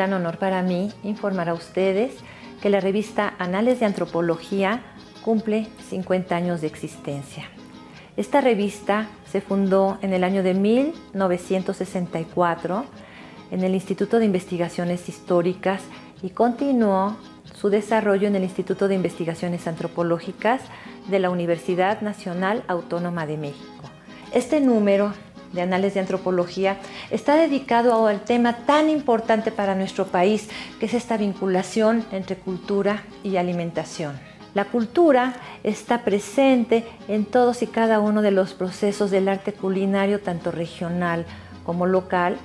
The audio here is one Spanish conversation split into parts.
gran honor para mí informar a ustedes que la revista Anales de Antropología cumple 50 años de existencia. Esta revista se fundó en el año de 1964 en el Instituto de Investigaciones Históricas y continuó su desarrollo en el Instituto de Investigaciones Antropológicas de la Universidad Nacional Autónoma de México. Este número de Anales de Antropología está dedicado al tema tan importante para nuestro país, que es esta vinculación entre cultura y alimentación. La cultura está presente en todos y cada uno de los procesos del arte culinario, tanto regional como local,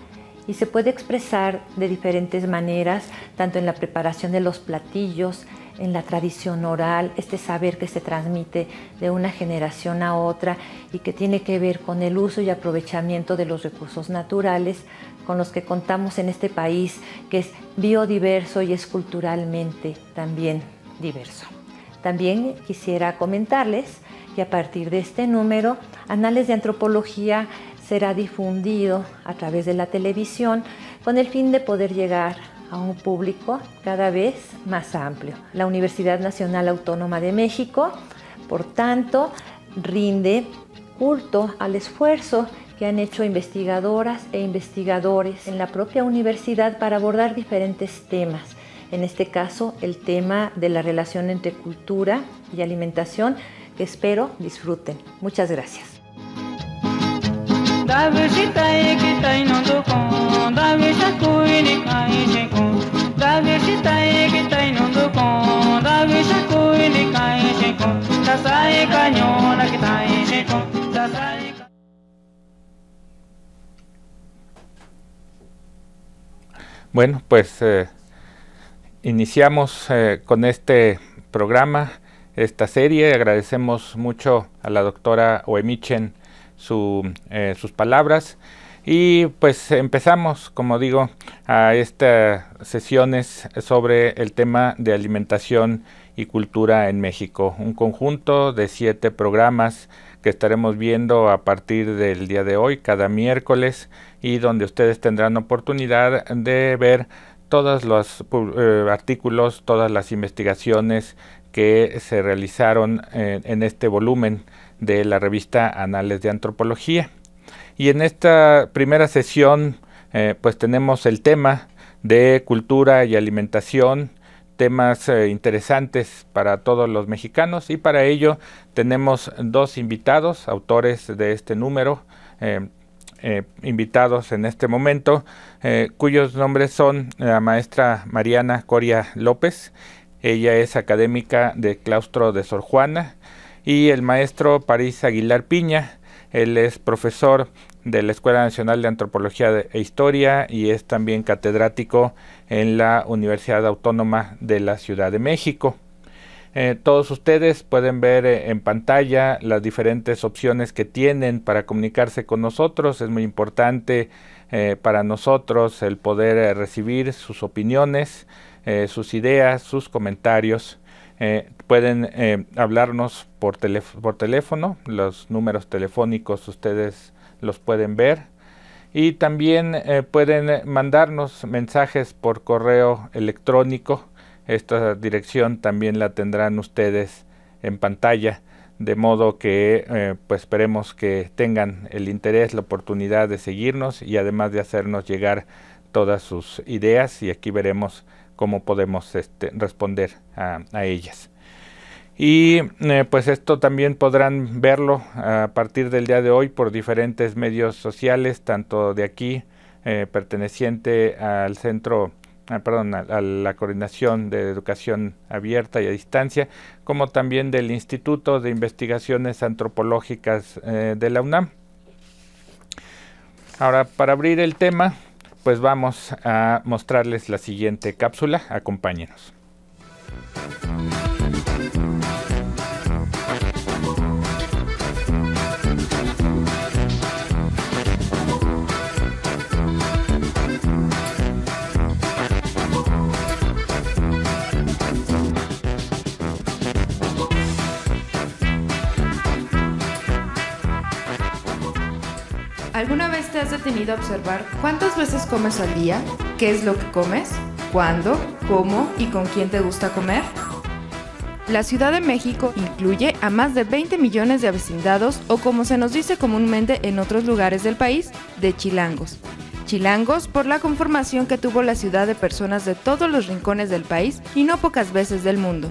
y se puede expresar de diferentes maneras, tanto en la preparación de los platillos, en la tradición oral, este saber que se transmite de una generación a otra y que tiene que ver con el uso y aprovechamiento de los recursos naturales con los que contamos en este país, que es biodiverso y es culturalmente también diverso. También quisiera comentarles que a partir de este número, Anales de Antropología será difundido a través de la televisión con el fin de poder llegar a un público cada vez más amplio. La Universidad Nacional Autónoma de México, por tanto, rinde culto al esfuerzo que han hecho investigadoras e investigadores en la propia universidad para abordar diferentes temas. En este caso, el tema de la relación entre cultura y alimentación, que espero disfruten. Muchas gracias. Bueno, pues iniciamos con este programa, esta serie. Agradecemos mucho a la doctora Oemichen sus palabras y pues empezamos, como digo, a estas sesiones sobre el tema de alimentación y cultura en México, un conjunto de 7 programas que estaremos viendo a partir del día de hoy, cada miércoles, y donde ustedes tendrán oportunidad de ver todos los artículos, todas las investigaciones que se realizaron en este volumen de la revista Anales de Antropología. Y en esta primera sesión pues tenemos el tema de cultura y alimentación, temas interesantes para todos los mexicanos, y para ello tenemos 2 invitados, autores de este número, invitados en este momento, cuyos nombres son la maestra Mariana Coria López. Ella es académica del Claustro de Sor Juana, y el maestro París Aguilar Piña. Él es profesor de la Escuela Nacional de Antropología e Historia y es también catedrático en la Universidad Autónoma de la Ciudad de México. Todos ustedes pueden ver en pantalla las diferentes opciones que tienen para comunicarse con nosotros. Es muy importante para nosotros el poder recibir sus opiniones, sus ideas, sus comentarios. Pueden hablarnos por teléfono, los números telefónicos ustedes los pueden ver, y también pueden mandarnos mensajes por correo electrónico. Esta dirección también la tendrán ustedes en pantalla, de modo que pues esperemos que tengan el interés, la oportunidad de seguirnos y además de hacernos llegar todas sus ideas, y aquí veremos cómo podemos responder a ellas. Y pues esto también podrán verlo a partir del día de hoy por diferentes medios sociales, tanto de aquí, perteneciente al centro, a la Coordinación de Educación Abierta y a Distancia, como también del Instituto de Investigaciones Antropológicas de la UNAM. Ahora, para abrir el tema, pues vamos a mostrarles la siguiente cápsula. Acompáñenos. ¿Alguna vez te has detenido a observar cuántas veces comes al día? ¿Qué es lo que comes? ¿Cuándo? ¿Cómo? ¿Y con quién te gusta comer? La Ciudad de México incluye a más de 20 millones de avecindados, o como se nos dice comúnmente en otros lugares del país, de chilangos. Chilangos por la conformación que tuvo la ciudad de personas de todos los rincones del país y no pocas veces del mundo.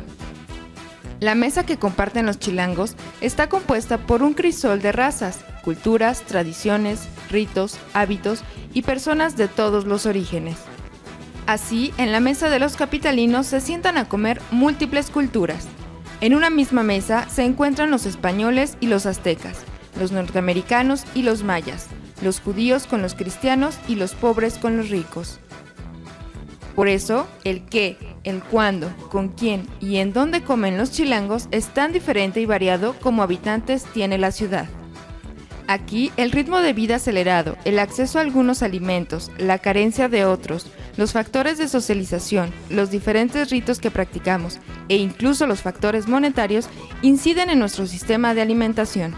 La mesa que comparten los chilangos está compuesta por un crisol de razas, culturas, tradiciones, ritos, hábitos y personas de todos los orígenes. Así, en la mesa de los capitalinos se sientan a comer múltiples culturas. En una misma mesa se encuentran los españoles y los aztecas, los norteamericanos y los mayas, los judíos con los cristianos y los pobres con los ricos. Por eso, el qué, el cuándo, con quién y en dónde comen los chilangos es tan diferente y variado como habitantes tiene la ciudad. Aquí, el ritmo de vida acelerado, el acceso a algunos alimentos, la carencia de otros, los factores de socialización, los diferentes ritos que practicamos e incluso los factores monetarios inciden en nuestro sistema de alimentación.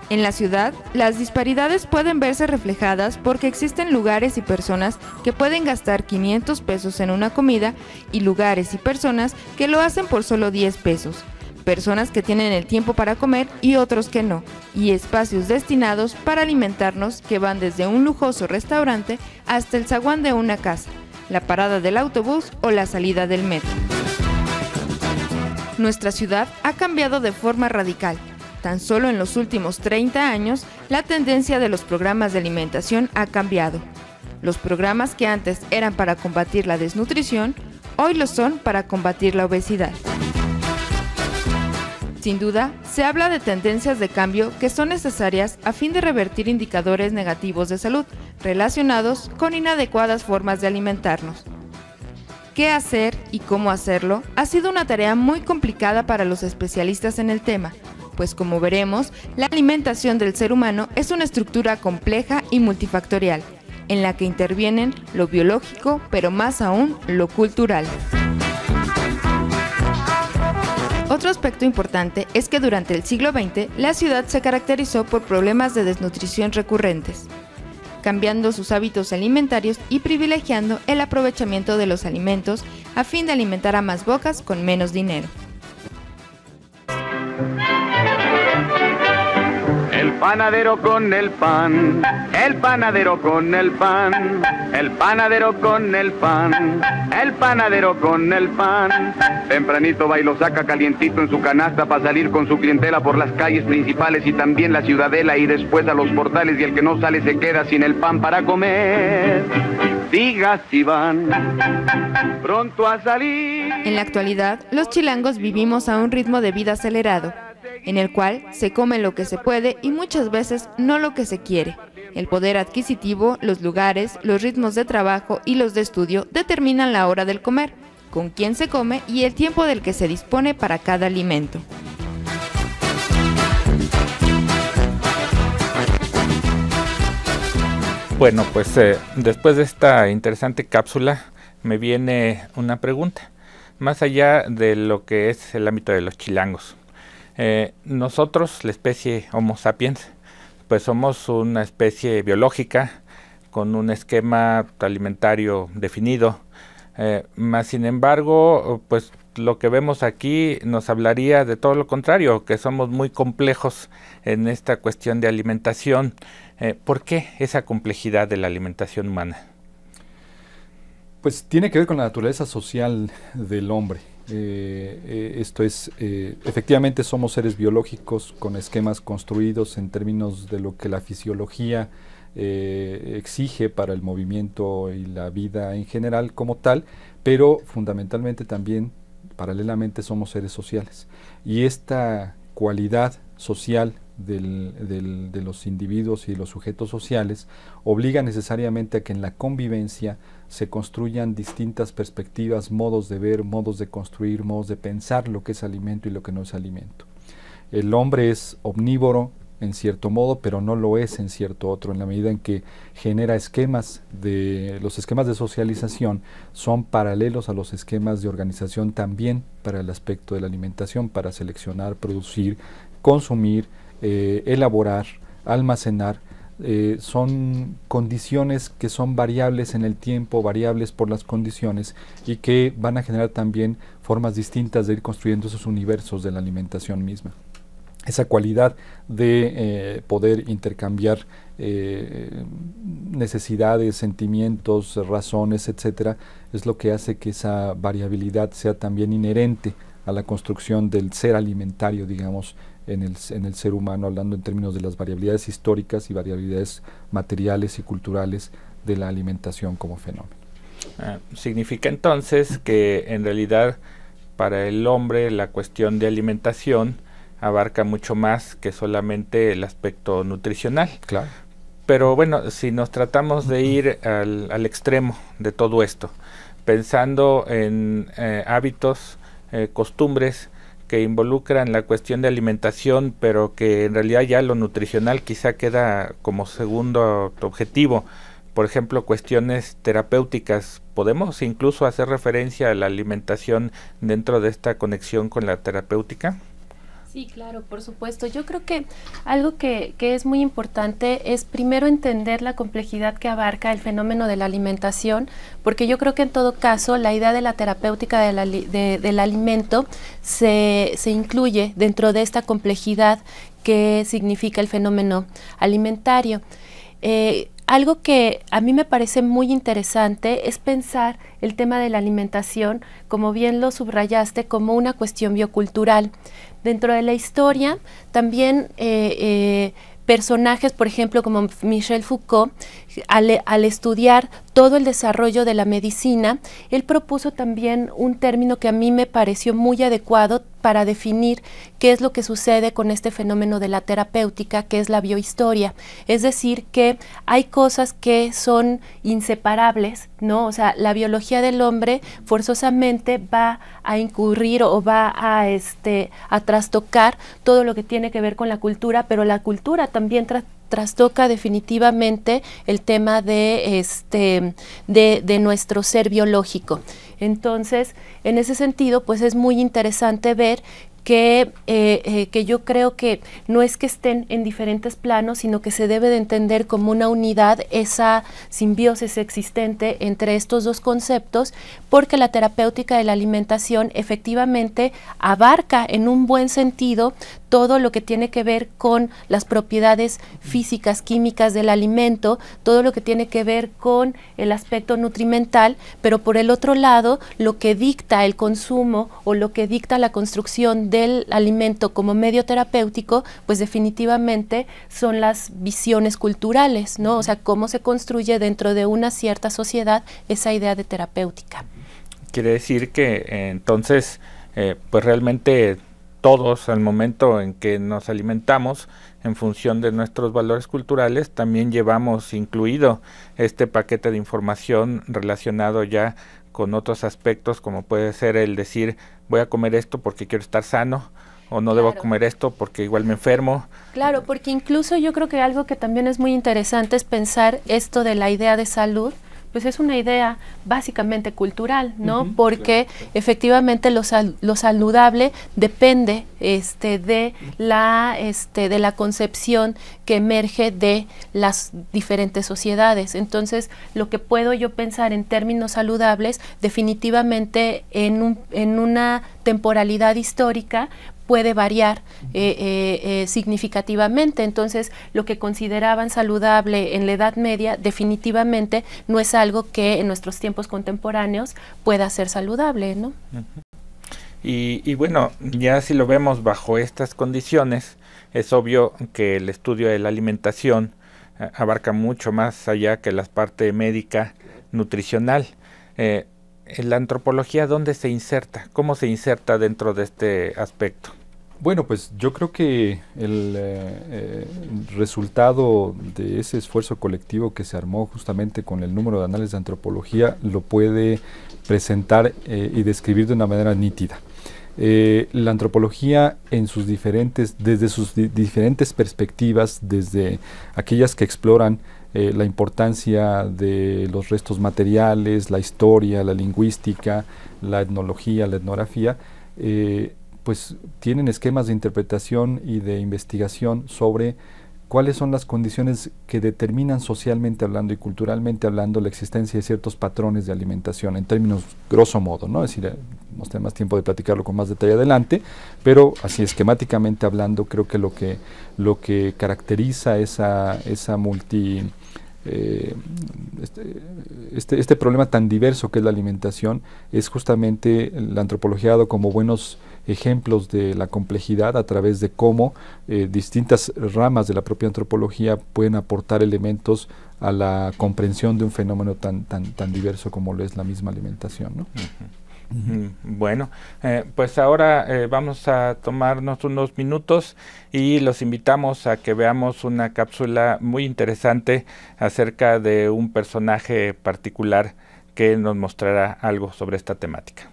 En la ciudad, las disparidades pueden verse reflejadas porque existen lugares y personas que pueden gastar 500 pesos en una comida y lugares y personas que lo hacen por solo 10 pesos. Personas que tienen el tiempo para comer y otros que no, y espacios destinados para alimentarnos que van desde un lujoso restaurante hasta el zaguán de una casa, la parada del autobús o la salida del metro. Nuestra ciudad ha cambiado de forma radical. Tan solo en los últimos 30 años, la tendencia de los programas de alimentación ha cambiado. Los programas que antes eran para combatir la desnutrición, hoy lo son para combatir la obesidad. Sin duda, se habla de tendencias de cambio que son necesarias a fin de revertir indicadores negativos de salud relacionados con inadecuadas formas de alimentarnos. ¿Qué hacer y cómo hacerlo? Ha sido una tarea muy complicada para los especialistas en el tema, pues como veremos, la alimentación del ser humano es una estructura compleja y multifactorial, en la que intervienen lo biológico, pero más aún lo cultural. Otro aspecto importante es que durante el siglo XX la ciudad se caracterizó por problemas de desnutrición recurrentes, cambiando sus hábitos alimentarios y privilegiando el aprovechamiento de los alimentos a fin de alimentar a más bocas con menos dinero. El panadero con el pan, el panadero con el pan, el panadero con el pan, el panadero con el pan. Tempranito va y lo saca calientito en su canasta para salir con su clientela por las calles principales y también la ciudadela y después a los portales, y el que no sale se queda sin el pan para comer. Diga si van pronto a salir. En la actualidad, los chilangos vivimos a un ritmo de vida acelerado, en el cual se come lo que se puede y muchas veces no lo que se quiere. El poder adquisitivo, los lugares, los ritmos de trabajo y los de estudio determinan la hora del comer, con quién se come y el tiempo del que se dispone para cada alimento. Bueno, pues después de esta interesante cápsula me viene una pregunta, más allá de lo que es el ámbito de los chilangos. Nosotros, la especie Homo sapiens, pues somos una especie biológica con un esquema alimentario definido, más sin embargo, pues lo que vemos aquí nos hablaría de todo lo contrario, que somos muy complejos en esta cuestión de alimentación. ¿Por qué esa complejidad de la alimentación humana? Pues tiene que ver con la naturaleza social del hombre. Esto es, efectivamente somos seres biológicos con esquemas construidos en términos de lo que la fisiología exige para el movimiento y la vida en general como tal, pero fundamentalmente también, paralelamente, somos seres sociales. Y esta cualidad social de los individuos y los sujetos sociales obliga necesariamente a que en la convivencia se construyan distintas perspectivas, modos de ver, modos de construir, modos de pensar lo que es alimento y lo que no es alimento. El hombre es omnívoro en cierto modo, pero no lo es en cierto otro, en la medida en que genera esquemas los esquemas de socialización son paralelos a los esquemas de organización también para el aspecto de la alimentación, para seleccionar, producir, consumir, elaborar, almacenar son condiciones que son variables en el tiempo, variables por las condiciones, y que van a generar también formas distintas de ir construyendo esos universos de la alimentación misma. Esa cualidad de poder intercambiar necesidades, sentimientos, razones, etcétera, es lo que hace que esa variabilidad sea también inherente a la construcción del ser alimentario, digamos, en el ser humano, hablando en términos de las variabilidades históricas y variabilidades materiales y culturales de la alimentación como fenómeno. Significa entonces que en realidad para el hombre la cuestión de alimentación abarca mucho más que solamente el aspecto nutricional. Claro. Pero bueno, si nos tratamos de ir al extremo de todo esto, pensando en hábitos, costumbres que involucran la cuestión de alimentación, pero que en realidad ya lo nutricional quizá queda como segundo objetivo. Por ejemplo, cuestiones terapéuticas, ¿podemos incluso hacer referencia a la alimentación dentro de esta conexión con la terapéutica? Sí, claro, por supuesto. Yo creo que algo que es muy importante es primero entender la complejidad que abarca el fenómeno de la alimentación, porque yo creo que en todo caso la idea de la terapéutica del alimento se incluye dentro de esta complejidad que significa el fenómeno alimentario. Algo que a mí me parece muy interesante es pensar el tema de la alimentación, como bien lo subrayaste, como una cuestión biocultural. Dentro de la historia, también personajes, por ejemplo, como Michel Foucault, al estudiar todo el desarrollo de la medicina, él propuso también un término que a mí me pareció muy adecuado para definir qué es lo que sucede con este fenómeno de la terapéutica, que es la biohistoria. Es decir, que hay cosas que son inseparables, ¿no? O sea, la biología del hombre forzosamente va a incurrir o va a trastocar todo lo que tiene que ver con la cultura, pero la cultura también trastoca definitivamente el tema de nuestro ser biológico. Entonces, en ese sentido, pues es muy interesante ver que yo creo que no es que estén en diferentes planos, sino que se debe de entender como una unidad esa simbiosis existente entre estos dos conceptos, porque la terapéutica de la alimentación efectivamente abarca en un buen sentido todo lo que tiene que ver con las propiedades físicas, químicas del alimento, todo lo que tiene que ver con el aspecto nutrimental, pero por el otro lado, lo que dicta el consumo o lo que dicta la construcción del alimento como medio terapéutico, pues definitivamente son las visiones culturales, ¿no? O sea, cómo se construye dentro de una cierta sociedad esa idea de terapéutica. Quiere decir que entonces, pues realmente todos al momento en que nos alimentamos en función de nuestros valores culturales, también llevamos incluido este paquete de información relacionado ya con otros aspectos, como puede ser el decir voy a comer esto porque quiero estar sano, o no debo comer esto porque igual me enfermo. Claro, porque incluso yo creo que algo que también es muy interesante es pensar esto de la idea de salud, pues es una idea básicamente cultural, ¿no? Porque efectivamente lo saludable depende de la concepción que emerge de las diferentes sociedades. Entonces, lo que puedo yo pensar en términos saludables, definitivamente en una temporalidad histórica, puede variar significativamente. Entonces, lo que consideraban saludable en la Edad Media definitivamente no es algo que en nuestros tiempos contemporáneos pueda ser saludable, ¿no? Y bueno, ya si lo vemos bajo estas condiciones, es obvio que el estudio de la alimentación abarca mucho más allá que la parte médica nutricional. ¿La antropología dónde se inserta? ¿Cómo se inserta dentro de este aspecto? Bueno, pues yo creo que el resultado de ese esfuerzo colectivo que se armó justamente con el número de análisis de antropología lo puede presentar y describir de una manera nítida. La antropología desde sus diferentes perspectivas, desde aquellas que exploran la importancia de los restos materiales, la historia, la lingüística, la etnología, la etnografía, pues tienen esquemas de interpretación y de investigación sobre cuáles son las condiciones que determinan socialmente hablando y culturalmente hablando la existencia de ciertos patrones de alimentación, en términos grosso modo, ¿no? Es decir, no tenemos más tiempo de platicarlo con más detalle adelante, pero así esquemáticamente hablando, creo que lo que caracteriza esa este problema tan diverso que es la alimentación es justamente la antropología dado como buenos ejemplos de la complejidad a través de cómo distintas ramas de la propia antropología pueden aportar elementos a la comprensión de un fenómeno tan diverso como lo es la misma alimentación, ¿no? Bueno, pues ahora vamos a tomarnos unos minutos y los invitamos a que veamos una cápsula muy interesante acerca de un personaje particular que nos mostrará algo sobre esta temática.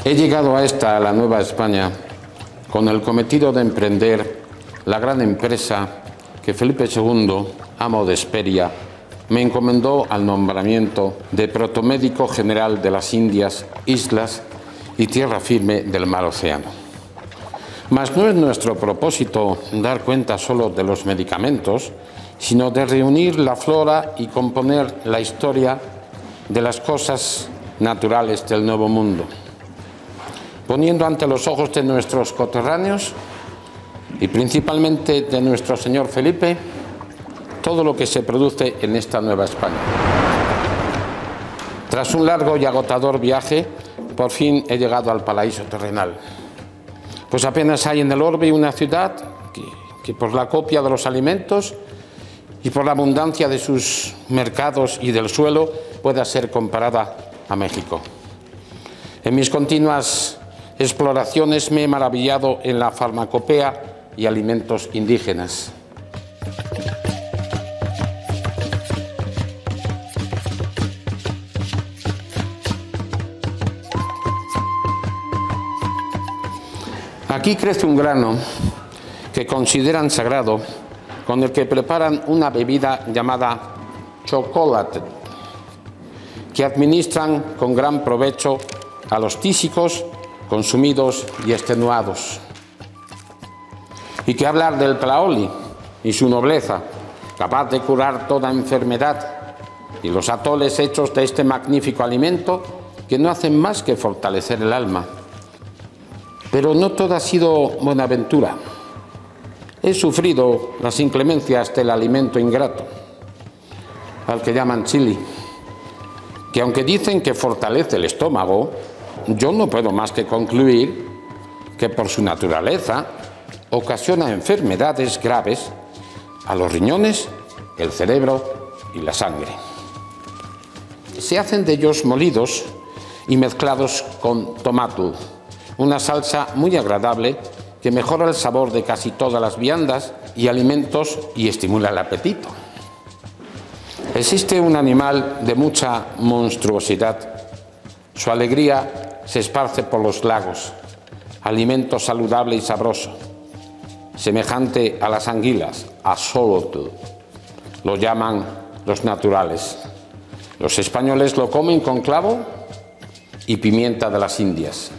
He llegado a la Nueva España, con el cometido de emprender la gran empresa que Felipe II, amo de Hesperia, me encomendó al nombramiento de protomédico general de las Indias, islas y tierra firme del mar Océano. Mas no es nuestro propósito dar cuenta solo de los medicamentos, sino de reunir la flora y componer la historia de las cosas naturales del Nuevo Mundo, poniendo ante los ojos de nuestros coterráneos y principalmente de nuestro señor Felipe todo lo que se produce en esta Nueva España. Tras un largo y agotador viaje, por fin he llegado al paraíso terrenal. Pues apenas hay en el orbe una ciudad que por la copia de los alimentos y por la abundancia de sus mercados y del suelo pueda ser comparada a México. En mis continuas exploraciones me he maravillado en la farmacopea y alimentos indígenas. Aquí crece un grano que consideran sagrado, con el que preparan una bebida llamada chocolate, que administran con gran provecho a los tísicos, consumidos y extenuados. Y qué hablar del plaoli y su nobleza, capaz de curar toda enfermedad, y los atoles hechos de este magnífico alimento que no hacen más que fortalecer el alma. Pero no todo ha sido buenaventura. He sufrido las inclemencias del alimento ingrato, al que llaman chili, que aunque dicen que fortalece el estómago, yo no puedo más que concluir que por su naturaleza ocasiona enfermedades graves a los riñones, el cerebro y la sangre. Se hacen de ellos molidos y mezclados con tomato, una salsa muy agradable que mejora el sabor de casi todas las viandas y alimentos y estimula el apetito. Existe un animal de mucha monstruosidad. Su alegría se esparce por los lagos, alimento saludable y sabroso, semejante a las anguilas, axolotl, lo llaman los naturales. Los españoles lo comen con clavo y pimienta de las Indias.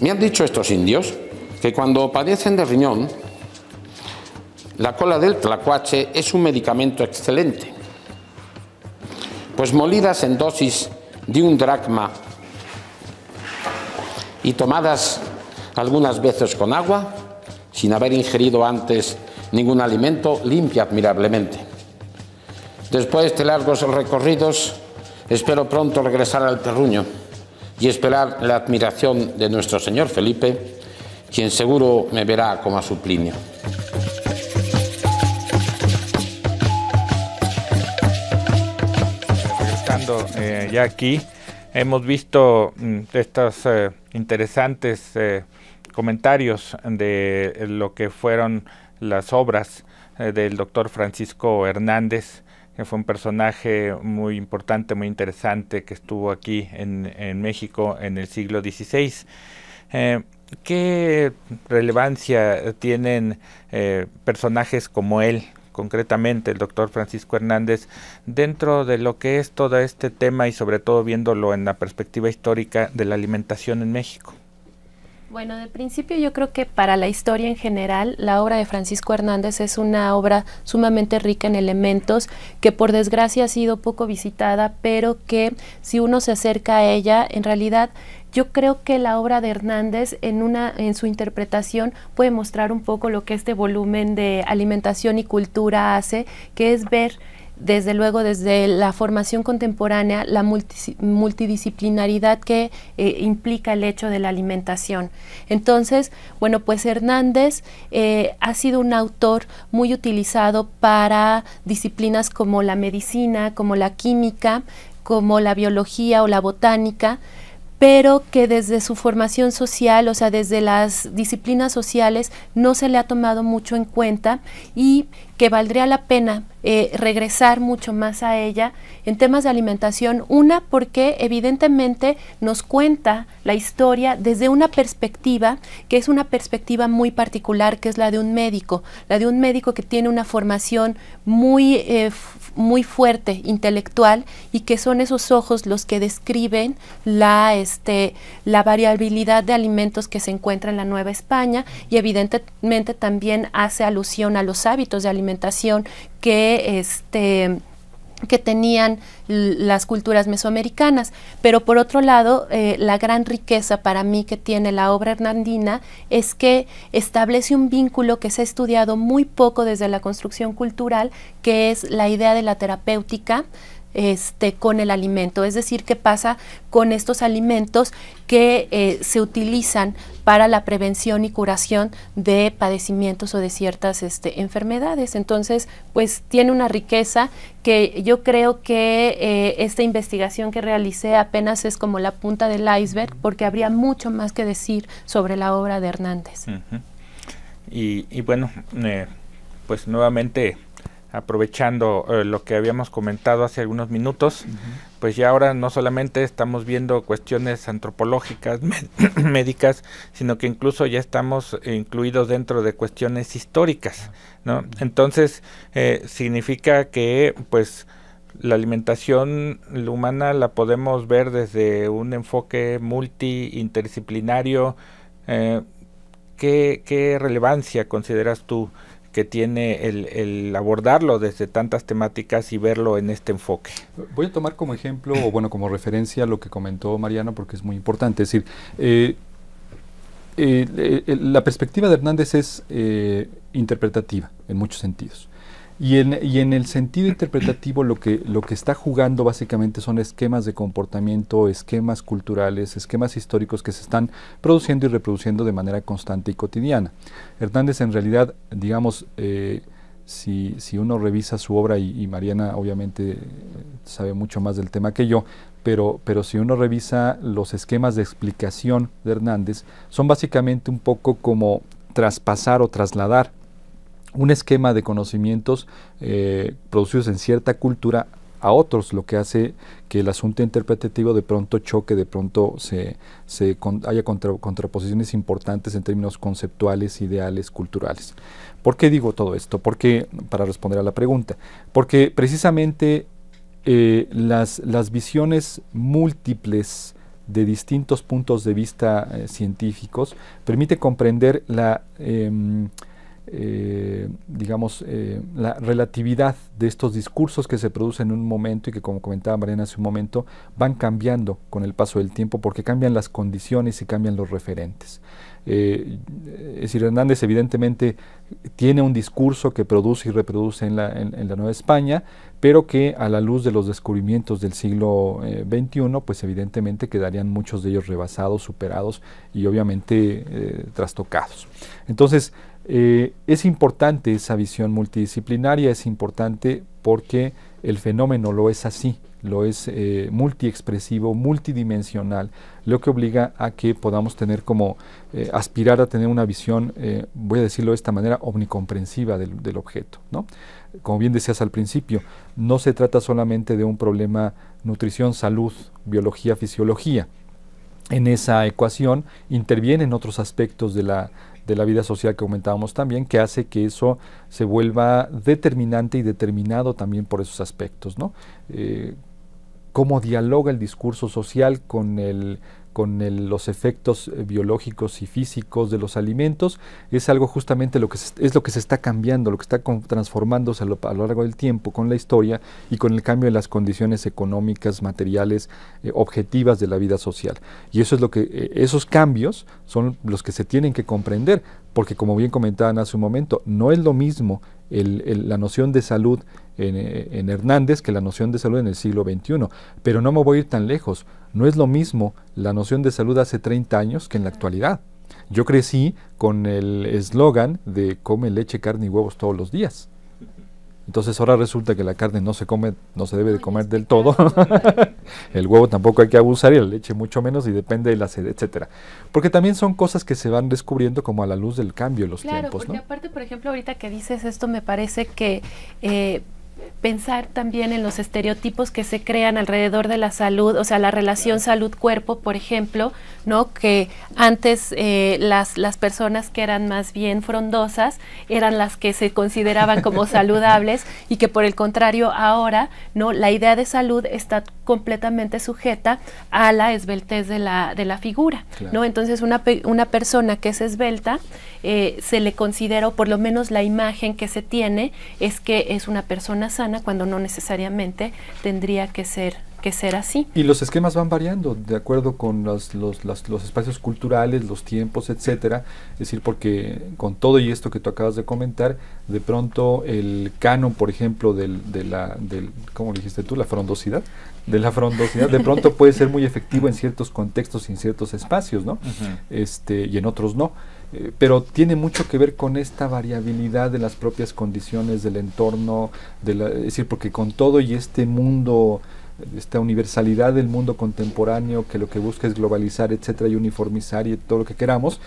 Me han dicho estos indios que cuando padecen de riñón, la cola del tlacuache es un medicamento excelente, pues molidas en dosis de 1 dracma y tomadas algunas veces con agua, sin haber ingerido antes ningún alimento, limpia admirablemente. Después de largos recorridos, espero pronto regresar al terruño y esperar la admiración de nuestro señor Felipe, quien seguro me verá como a su Plinio. Regresando ya aquí, hemos visto estos interesantes comentarios de lo que fueron las obras del doctor Francisco Hernández, que fue un personaje muy importante, muy interesante, que estuvo aquí en México en el siglo XVI. ¿Qué relevancia tienen personajes como él, concretamente el doctor Francisco Hernández, dentro de lo que es todo este tema y sobre todo viéndolo en la perspectiva histórica de la alimentación en México? Bueno, de principio yo creo que para la historia en general, la obra de Francisco Hernández es una obra sumamente rica en elementos que por desgracia ha sido poco visitada, pero que si uno se acerca a ella, en realidad yo creo que la obra de Hernández en su interpretación puede mostrar un poco lo que este volumen de alimentación y cultura hace, que es ver desde luego desde la formación contemporánea la multidisciplinaridad que implica el hecho de la alimentación. Entonces, bueno, pues Hernández ha sido un autor muy utilizado para disciplinas como la medicina, como la química, como la biología o la botánica, pero que desde su formación social, o sea, desde las disciplinas sociales, no se le ha tomado mucho en cuenta y que valdría la pena regresar mucho más a ella en temas de alimentación. Una, porque evidentemente nos cuenta la historia desde una perspectiva que es una perspectiva muy particular, que es la de un médico que tiene una formación muy fuerte, intelectual, y que son esos ojos los que describen la variabilidad de alimentos que se encuentra en la Nueva España, y evidentemente también hace alusión a los hábitos de alimentación que tenían las culturas mesoamericanas. Pero por otro lado, la gran riqueza para mí que tiene la obra hernandina es que establece un vínculo que se ha estudiado muy poco desde la construcción cultural, que es la idea de la terapéutica con el alimento, es decir, qué pasa con estos alimentos que se utilizan para la prevención y curación de padecimientos o de ciertas enfermedades. Entonces, pues tiene una riqueza que yo creo que esta investigación que realicé apenas es como la punta del iceberg, porque habría mucho más que decir sobre la obra de Hernández. Y bueno, pues nuevamente aprovechando lo que habíamos comentado hace algunos minutos, pues ya ahora no solamente estamos viendo cuestiones antropológicas, médicas, sino que incluso ya estamos incluidos dentro de cuestiones históricas, ¿no? Entonces, significa que pues la alimentación humana la podemos ver desde un enfoque interdisciplinario. ¿Qué relevancia consideras tú que tiene el abordarlo desde tantas temáticas y verlo en este enfoque? Voy a tomar como ejemplo, o bueno, como referencia lo que comentó Mariana, porque es muy importante. Es decir, la perspectiva de Hernández es interpretativa en muchos sentidos. Y en el sentido interpretativo lo que está jugando básicamente son esquemas de comportamiento, esquemas culturales, esquemas históricos que se están produciendo y reproduciendo de manera constante y cotidiana. Hernández en realidad, digamos, si uno revisa su obra, y Mariana obviamente sabe mucho más del tema que yo, pero si uno revisa los esquemas de explicación de Hernández, son básicamente un poco como traspasar o trasladar un esquema de conocimientos producidos en cierta cultura a otros, lo que hace que el asunto interpretativo de pronto choque, de pronto haya contraposiciones importantes en términos conceptuales, ideales, culturales. ¿Por qué digo todo esto? Porque, para responder a la pregunta, porque precisamente las visiones múltiples de distintos puntos de vista científicos permite comprender la la relatividad de estos discursos que se producen en un momento y que, como comentaba Mariana hace un momento, van cambiando con el paso del tiempo porque cambian las condiciones y cambian los referentes. Es decir, Hernández evidentemente tiene un discurso que produce y reproduce en la Nueva España, pero que a la luz de los descubrimientos del siglo XXI, pues evidentemente quedarían muchos de ellos rebasados, superados y obviamente trastocados. Entonces, es importante esa visión multidisciplinaria, es importante porque el fenómeno lo es así, lo es multiexpresivo, multidimensional, lo que obliga a que podamos tener aspirar a tener una visión, voy a decirlo de esta manera, omnicomprensiva del objeto, ¿no? Como bien decías al principio, no se trata solamente de un problema nutrición, salud, biología, fisiología. en esa ecuación intervienen otros aspectos de la vida social que comentábamos también, que hace que eso se vuelva determinante y determinado también por esos aspectos, ¿no? Cómo dialoga el discurso social con los efectos biológicos y físicos de los alimentos, es algo justamente lo que se está cambiando, lo que está transformándose a lo largo del tiempo con la historia y con el cambio de las condiciones económicas, materiales, objetivas de la vida social. Y eso es esos cambios son los que se tienen que comprender, porque como bien comentaban hace un momento, no es lo mismo la noción de salud en Hernández que la noción de salud en el siglo XXI, pero no me voy a ir tan lejos. No es lo mismo la noción de salud hace 30 años que en la actualidad. Yo crecí con el eslogan de come leche, carne y huevos todos los días. Entonces ahora resulta que la carne no se debe de comer del todo. El huevo tampoco hay que abusar y la leche mucho menos, y depende de la sed, etcétera. Porque también son cosas que se van descubriendo como a la luz del cambio de los tiempos, porque ¿no? Aparte, por ejemplo, ahorita que dices esto, me parece que pensar también en los estereotipos que se crean alrededor de la salud, o sea, la relación salud-cuerpo, por ejemplo, ¿no? Que antes las personas que eran más bien frondosas eran las que se consideraban como saludables, y que por el contrario ahora, ¿no? La idea de salud está completamente sujeta a la esbeltez de la figura, claro, ¿no? Entonces una persona que es esbelta se le considera, o por lo menos la imagen que se tiene es que es una persona sana, cuando no necesariamente tendría que ser así. Y los esquemas van variando de acuerdo con los espacios culturales, los tiempos, etcétera. Es decir, porque con todo y esto que tú acabas de comentar, de pronto el canon, por ejemplo, ¿cómo dijiste tú? La frondosidad. De la frondosidad, de pronto puede ser muy efectivo en ciertos contextos y en ciertos espacios, ¿no? Y en otros no. Pero tiene mucho que ver con esta variabilidad de las propias condiciones del entorno, es decir, porque con todo y este mundo, esta universalidad del mundo contemporáneo, que lo que busca es globalizar, etcétera, y uniformizar y todo lo que queramos,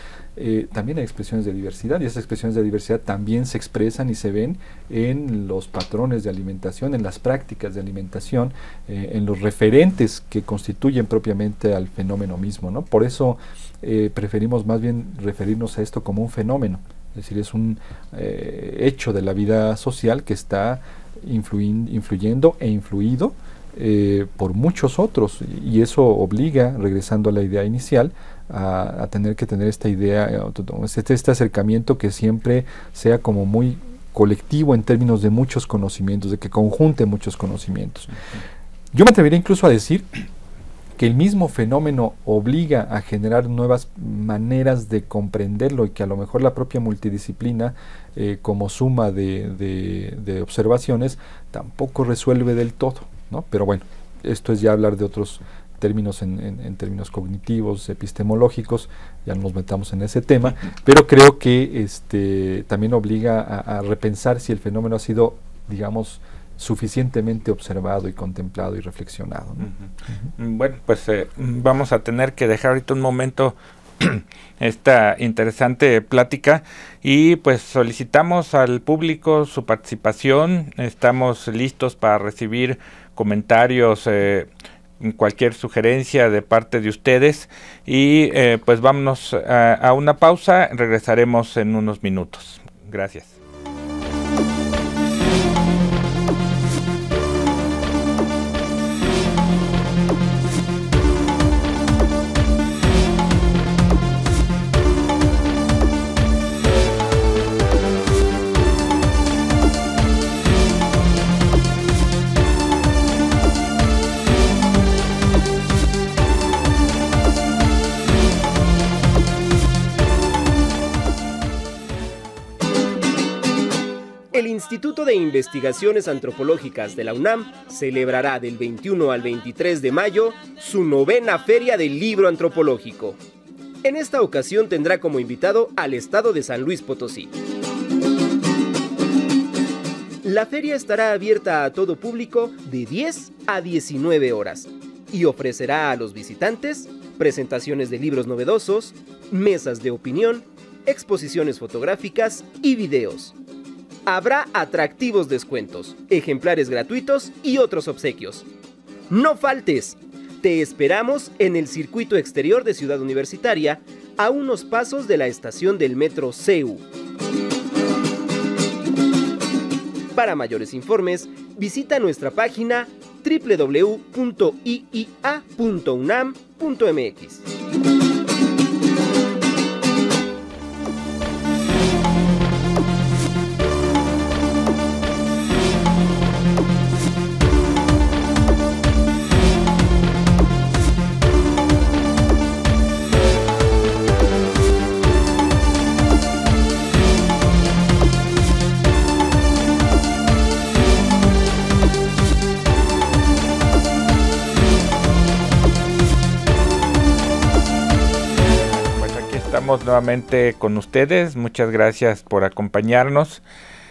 también hay expresiones de diversidad, y esas expresiones de diversidad también se expresan y se ven en los patrones de alimentación, en las prácticas de alimentación, en los referentes que constituyen propiamente al fenómeno mismo, ¿no? Por eso preferimos más bien referirnos a esto como un fenómeno, es decir, es un hecho de la vida social que está influyendo e influido por muchos otros, y eso obliga, regresando a la idea inicial, a tener que tener esta idea, este acercamiento que siempre sea como muy colectivo en términos de muchos conocimientos, de que conjunte muchos conocimientos. Yo me atrevería incluso a decir que el mismo fenómeno obliga a generar nuevas maneras de comprenderlo, y que a lo mejor la propia multidisciplina, como suma de observaciones, tampoco resuelve del todo, ¿no? Pero bueno, esto es ya hablar de otros términos en términos cognitivos, epistemológicos, ya no nos metamos en ese tema, pero creo que también obliga a repensar si el fenómeno ha sido, digamos, suficientemente observado y contemplado y reflexionado, ¿no? Bueno, pues vamos a tener que dejar ahorita un momento esta interesante plática, y pues solicitamos al público su participación. Estamos listos para recibir comentarios, cualquier sugerencia de parte de ustedes, y pues vámonos a una pausa. Regresaremos en unos minutos. Gracias. El Instituto de Investigaciones Antropológicas de la UNAM celebrará del 21 al 23 de mayo su 9ª Feria del Libro Antropológico. En esta ocasión tendrá como invitado al estado de San Luis Potosí. La feria estará abierta a todo público de 10 a 19 horas y ofrecerá a los visitantes presentaciones de libros novedosos, mesas de opinión, exposiciones fotográficas y videos. Habrá atractivos descuentos, ejemplares gratuitos y otros obsequios. ¡No faltes! Te esperamos en el circuito exterior de Ciudad Universitaria, a unos pasos de la estación del metro CEU. Para mayores informes, visita nuestra página www.iia.unam.mx. Estamos nuevamente con ustedes, muchas gracias por acompañarnos.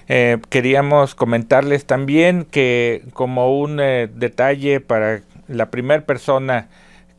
Queríamos comentarles también que como un detalle para la primera persona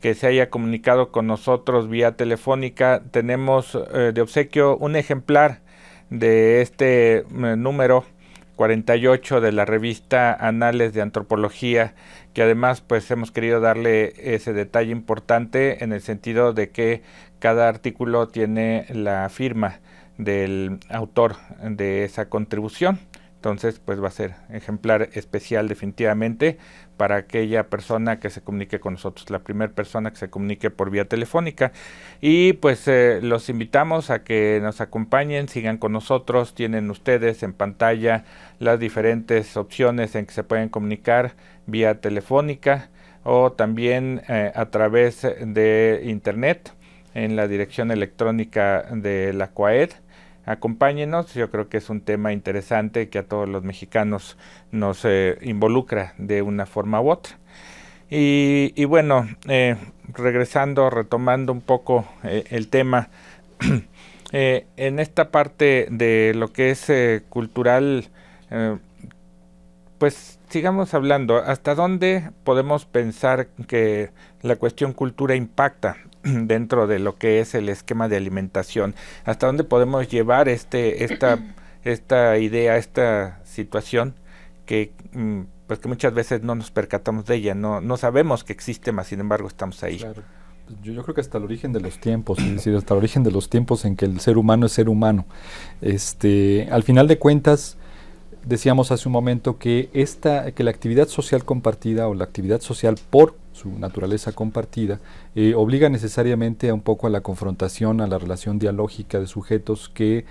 que se haya comunicado con nosotros vía telefónica, tenemos de obsequio un ejemplar de este número 48 de la revista Anales de Antropología, que además pues hemos querido darle ese detalle importante en el sentido de que cada artículo tiene la firma del autor de esa contribución. Entonces pues va a ser ejemplar especial definitivamente para aquella persona que se comunique con nosotros, la primera persona que se comunique por vía telefónica. Y pues los invitamos a que nos acompañen, sigan con nosotros. Tienen ustedes en pantalla las diferentes opciones en que se pueden comunicar vía telefónica o también a través de internet en la dirección electrónica de la CUAED. Acompáñenos, yo creo que es un tema interesante que a todos los mexicanos nos involucra de una forma u otra. Y bueno, retomando un poco el tema, en esta parte de lo que es cultural, pues sigamos hablando, ¿hasta dónde podemos pensar que la cuestión cultura impacta dentro de lo que es el esquema de alimentación? ¿Hasta dónde podemos llevar esta idea, esta situación que pues que muchas veces no nos percatamos de ella, no sabemos que existe, mas sin embargo estamos ahí? Claro. Yo creo que hasta el origen de los tiempos, es decir, hasta el origen de los tiempos en que el ser humano es ser humano. Al final de cuentas, decíamos hace un momento que la actividad social compartida o la actividad social por su naturaleza compartida obliga necesariamente un poco a la confrontación, a la relación dialógica de sujetos que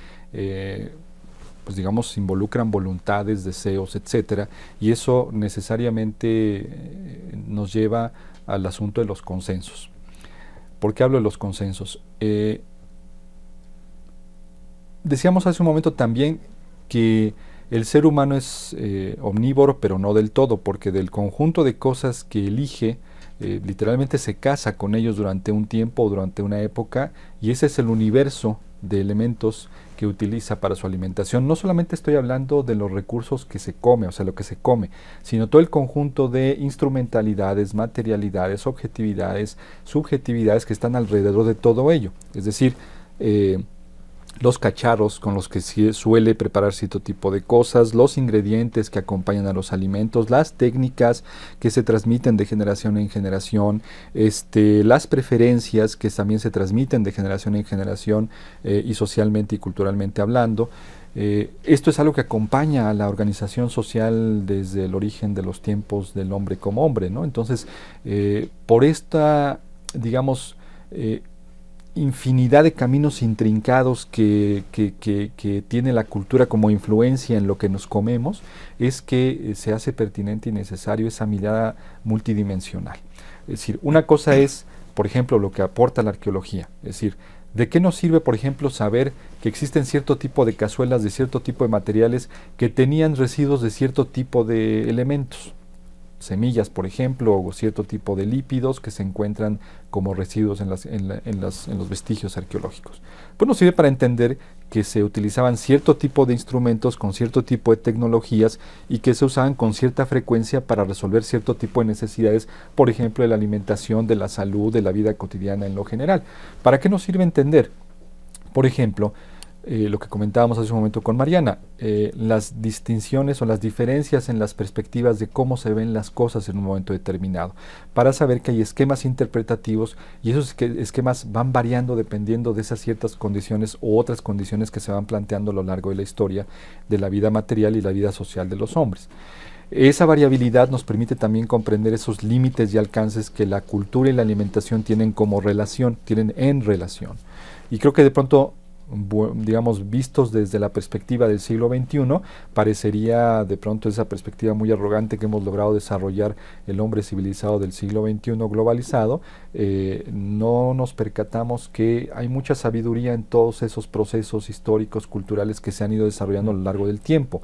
pues digamos involucran voluntades, deseos, etcétera, y eso necesariamente nos lleva al asunto de los consensos. ¿Por qué hablo de los consensos? Decíamos hace un momento también que el ser humano es omnívoro, pero no del todo, porque del conjunto de cosas que elige, literalmente se casa con ellos durante un tiempo o durante una época, y ese es el universo de elementos que utiliza para su alimentación. No solamente estoy hablando de los recursos que se come, o sea, lo que se come, sino todo el conjunto de instrumentalidades, materialidades, objetividades, subjetividades que están alrededor de todo ello. Es decir, los cacharros con los que se suele preparar cierto tipo de cosas, los ingredientes que acompañan a los alimentos, las técnicas que se transmiten de generación en generación, las preferencias que también se transmiten de generación en generación y socialmente y culturalmente hablando. Esto es algo que acompaña a la organización social desde el origen de los tiempos del hombre como hombre, ¿no? Entonces, por esta, digamos, infinidad de caminos intrincados que tiene la cultura como influencia en lo que nos comemos, es que se hace pertinente y necesario esa mirada multidimensional. Es decir, una cosa es, por ejemplo, lo que aporta la arqueología. Es decir, ¿de qué nos sirve, por ejemplo, saber que existen cierto tipo de cazuelas de cierto tipo de materiales que tenían residuos de cierto tipo de elementos? Semillas, por ejemplo, o cierto tipo de lípidos que se encuentran como residuos en los vestigios arqueológicos. Pues nos sirve para entender que se utilizaban cierto tipo de instrumentos con cierto tipo de tecnologías y que se usaban con cierta frecuencia para resolver cierto tipo de necesidades, por ejemplo, de la alimentación, de la salud, de la vida cotidiana en lo general. ¿Para qué nos sirve entender? Por ejemplo, lo que comentábamos hace un momento con Mariana, las distinciones o las diferencias en las perspectivas de cómo se ven las cosas en un momento determinado, para saber que hay esquemas interpretativos y esos esquemas van variando dependiendo de esas ciertas condiciones u otras condiciones que se van planteando a lo largo de la historia de la vida material y la vida social de los hombres. Esa variabilidad nos permite también comprender esos límites y alcances que la cultura y la alimentación tienen como relación, tienen en relación. Y creo que de pronto, digamos, vistos desde la perspectiva del siglo XXI, parecería de pronto esa perspectiva muy arrogante que hemos logrado desarrollar el hombre civilizado del siglo XXI globalizado. No nos percatamos que hay mucha sabiduría en todos esos procesos históricos, culturales que se han ido desarrollando a lo largo del tiempo.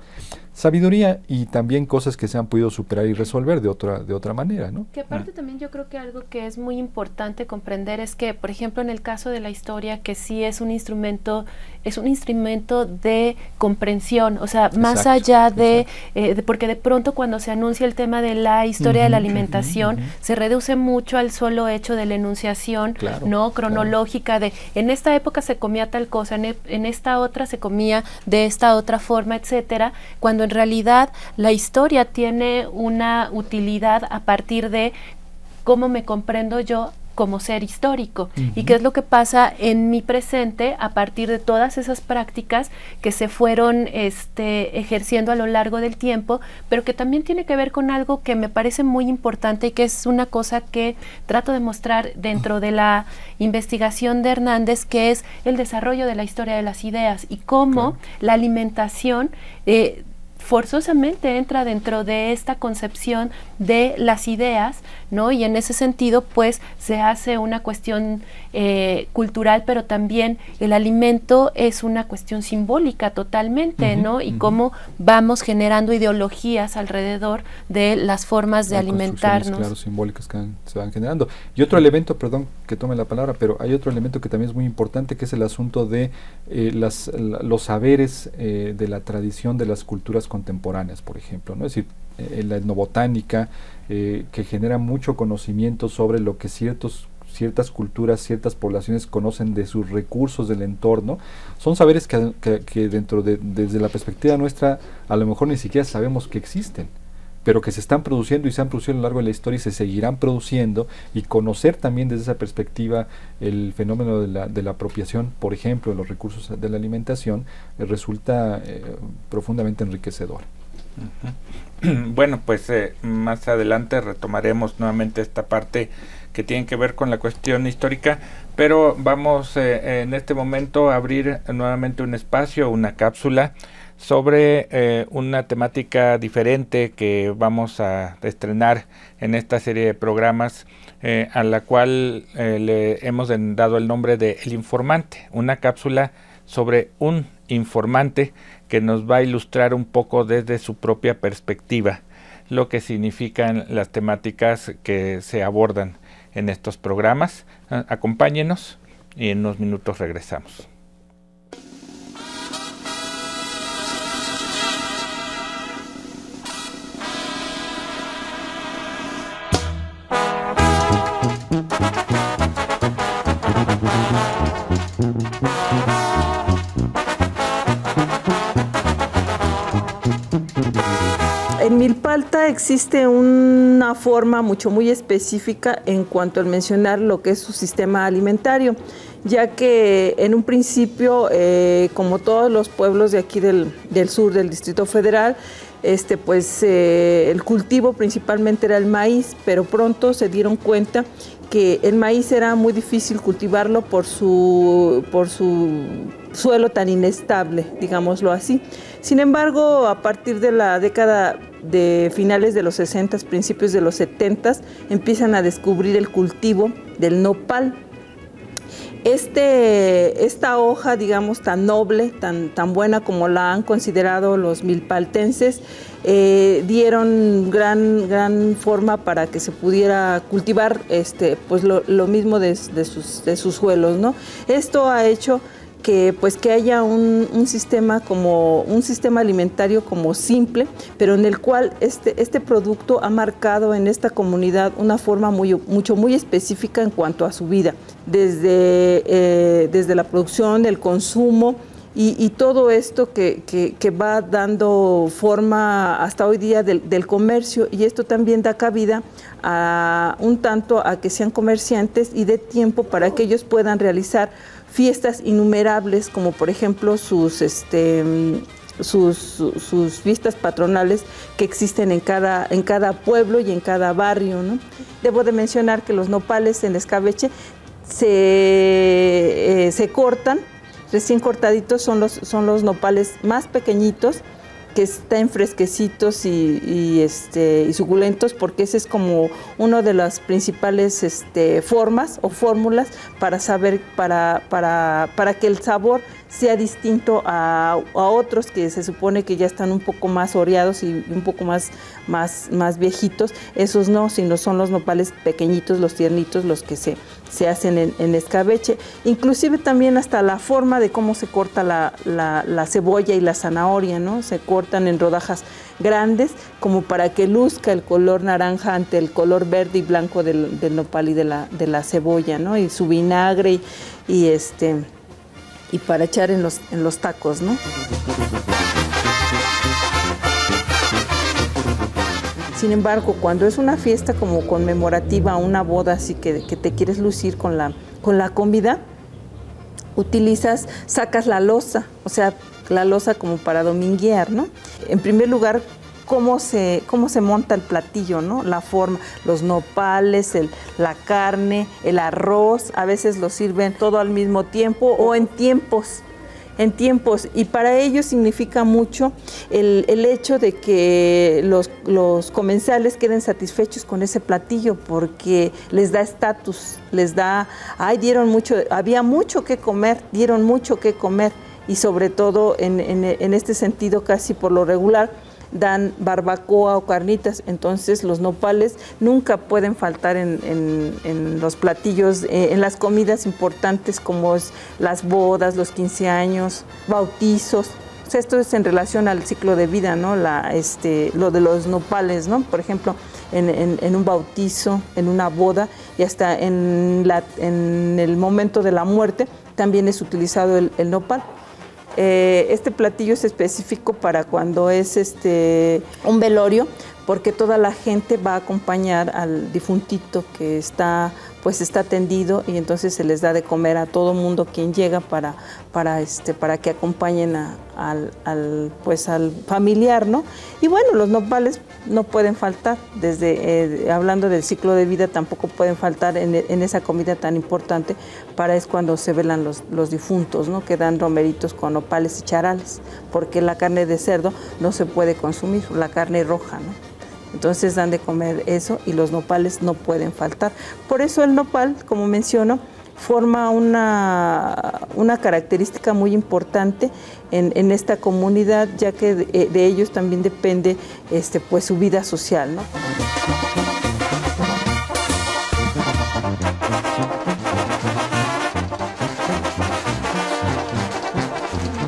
Sabiduría y también cosas que se han podido superar y resolver de otra manera, ¿no? Que aparte también yo creo que algo que es muy importante comprender es que, por ejemplo, en el caso de la historia, que sí es un instrumento de comprensión, o sea, más allá de porque de pronto cuando se anuncia el tema de la historia de la alimentación, se reduce mucho al solo hecho de la enunciación, ¿no? Cronológica, de en esta época se comía tal cosa, en esta otra se comía de esta otra forma, etcétera, cuando en realidad la historia tiene una utilidad a partir de cómo me comprendo yo como ser histórico y qué es lo que pasa en mi presente a partir de todas esas prácticas que se fueron ejerciendo a lo largo del tiempo, pero que también tiene que ver con algo que me parece muy importante y que es una cosa que trato de mostrar dentro de la investigación de Hernández, que es el desarrollo de la historia de las ideas y cómo la alimentación forzosamente entra dentro de esta concepción de las ideas, ¿no? Y en ese sentido, pues, se hace una cuestión cultural, pero también el alimento es una cuestión simbólica totalmente, ¿no? Y cómo vamos generando ideologías alrededor de las formas de alimentarnos. Claro, simbólicas que se van generando. Y otro elemento, perdón que tome la palabra, pero hay otro elemento que también es muy importante, que es el asunto de los saberes de la tradición de las culturas contemporáneas, por ejemplo, ¿no? Es decir, la etnobotánica, que genera mucho conocimiento sobre lo que ciertas culturas, ciertas poblaciones conocen de sus recursos del entorno, son saberes que desde la perspectiva nuestra a lo mejor ni siquiera sabemos que existen, pero que se están produciendo y se han producido a lo largo de la historia y se seguirán produciendo, y conocer también desde esa perspectiva el fenómeno de la apropiación, por ejemplo, de los recursos de la alimentación, resulta profundamente enriquecedor. Bueno, pues más adelante retomaremos nuevamente esta parte que tiene que ver con la cuestión histórica, pero vamos en este momento a abrir nuevamente un espacio, una cápsula sobre una temática diferente que vamos a estrenar en esta serie de programas, a la cual le hemos dado el nombre de El Informante, una cápsula sobre un informante que nos va a ilustrar un poco desde su propia perspectiva lo que significan las temáticas que se abordan en estos programas. Acompáñenos y en unos minutos regresamos. En Milpalta existe una forma muy específica en cuanto al mencionar lo que es su sistema alimentario, ya que en un principio, como todos los pueblos de aquí del sur del Distrito Federal, el cultivo principalmente era el maíz, pero pronto se dieron cuenta que el maíz era muy difícil cultivarlo por su suelo tan inestable, digámoslo así. Sin embargo, a partir de la década de finales de los 60, principios de los 70, empiezan a descubrir el cultivo del nopal. Esta hoja, digamos, tan noble, tan buena como la han considerado los milpaltenses, dieron gran forma para que se pudiera cultivar pues lo mismo de sus suelos, ¿no? Esto ha hecho que haya un sistema alimentario como simple, pero en el cual este producto ha marcado en esta comunidad una forma muy específica en cuanto a su vida, desde la producción, el consumo, y todo esto que va dando forma hasta hoy día del comercio, y esto también da cabida un tanto a que sean comerciantes y dé tiempo para que ellos puedan realizar fiestas innumerables, como por ejemplo sus fiestas patronales que existen en cada pueblo y en cada barrio, ¿no? Debo de mencionar que los nopales en escabeche se cortan, recién cortaditos, son los nopales más pequeñitos, que están fresquecitos y suculentos, porque ese es como una de las principales formas o fórmulas para saber, para que el sabor sea distinto a otros que se supone que ya están un poco más oreados y un poco más viejitos. Esos no, sino son los nopales pequeñitos, los tiernitos, los que se hacen en escabeche. Inclusive también hasta la forma de cómo se corta la cebolla y la zanahoria, ¿no? Se cortan en rodajas grandes como para que luzca el color naranja ante el color verde y blanco del nopal y de la cebolla, ¿no? Y su vinagre y para echar en los tacos, ¿no? Sin embargo, cuando es una fiesta como conmemorativa, una boda, así que te quieres lucir con la comida, sacas la loza, o sea, la loza como para dominguear, ¿no? En primer lugar, cómo se monta el platillo, ¿no? La forma, los nopales, la carne, el arroz, a veces lo sirven todo al mismo tiempo o en tiempos, y para ellos significa mucho el hecho de que los comensales queden satisfechos con ese platillo, porque les da estatus, había mucho que comer, dieron mucho que comer, y sobre todo en este sentido, casi por lo regular, dan barbacoa o carnitas. Entonces los nopales nunca pueden faltar en los platillos, en las comidas importantes como es las bodas, los 15 años, bautizos. O sea, esto es en relación al ciclo de vida, ¿no? Lo de los nopales, ¿no? Por ejemplo, en un bautizo, en una boda y hasta en el momento de la muerte también es utilizado el nopal. Este platillo es específico para cuando es un velorio, porque toda la gente va a acompañar al difuntito que está tendido, y entonces se les da de comer a todo mundo quien llega para que acompañen al familiar, ¿no? Y bueno, los nopales no pueden faltar, hablando del ciclo de vida, tampoco pueden faltar en esa comida tan importante, es cuando se velan los difuntos, ¿no? Que dan romeritos con nopales y charales, porque la carne de cerdo no se puede consumir, la carne roja, ¿no? Entonces dan de comer eso, y los nopales no pueden faltar. Por eso el nopal, como menciono, forma una característica muy importante en esta comunidad, ya que de ellos también depende su vida social, ¿no?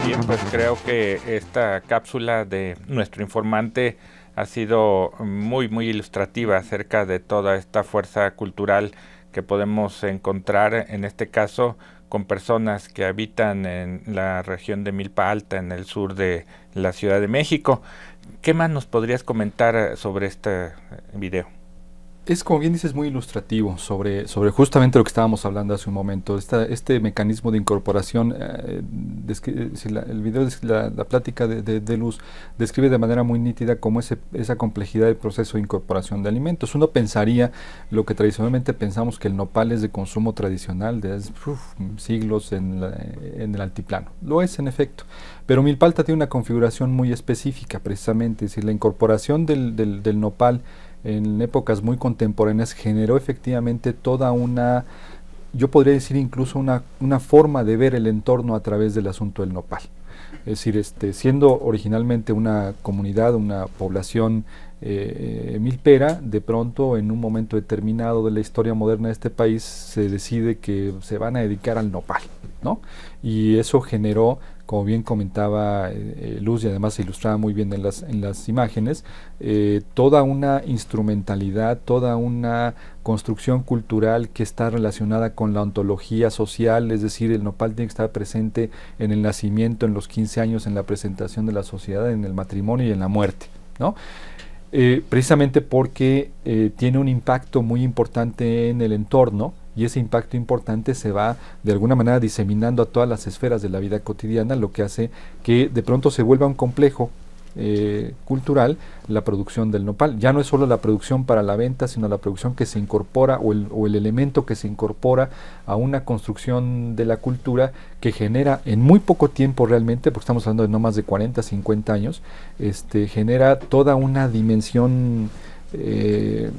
Bien, pues creo que esta cápsula de nuestro informante ha sido muy, muy ilustrativa acerca de toda esta fuerza cultural que podemos encontrar, en este caso, con personas que habitan en la región de Milpa Alta, en el sur de la Ciudad de México. ¿Qué más nos podrías comentar sobre este video? Es, como bien dices, muy ilustrativo sobre justamente lo que estábamos hablando hace un momento, este mecanismo de incorporación. El video, la plática de Luz describe de manera muy nítida cómo esa complejidad del proceso de incorporación de alimentos. Uno pensaría lo que tradicionalmente pensamos, que el nopal es de consumo tradicional de siglos en el altiplano. Lo es, en efecto, pero Milpa Alta tiene una configuración muy específica, precisamente. Es decir, la incorporación del nopal en épocas muy contemporáneas generó efectivamente toda yo podría decir incluso una forma de ver el entorno a través del asunto del nopal. Es decir, siendo originalmente una comunidad, una población milpera, de pronto en un momento determinado de la historia moderna de este país se decide que se van a dedicar al nopal, ¿no? Y eso generó como bien comentaba Luz, y además se ilustraba muy bien en las imágenes, toda una instrumentalidad, toda una construcción cultural que está relacionada con la ontología social, es decir, el nopal tiene que estar presente en el nacimiento, en los 15 años, en la presentación de la sociedad, en el matrimonio y en la muerte, ¿no? Precisamente porque tiene un impacto muy importante en el entorno, y ese impacto importante se va de alguna manera diseminando a todas las esferas de la vida cotidiana, lo que hace que de pronto se vuelva un complejo cultural la producción del nopal. Ya no es solo la producción para la venta, sino la producción que se incorpora o el elemento que se incorpora a una construcción de la cultura que genera en muy poco tiempo realmente, porque estamos hablando de no más de 40, 50 años, genera toda una dimensión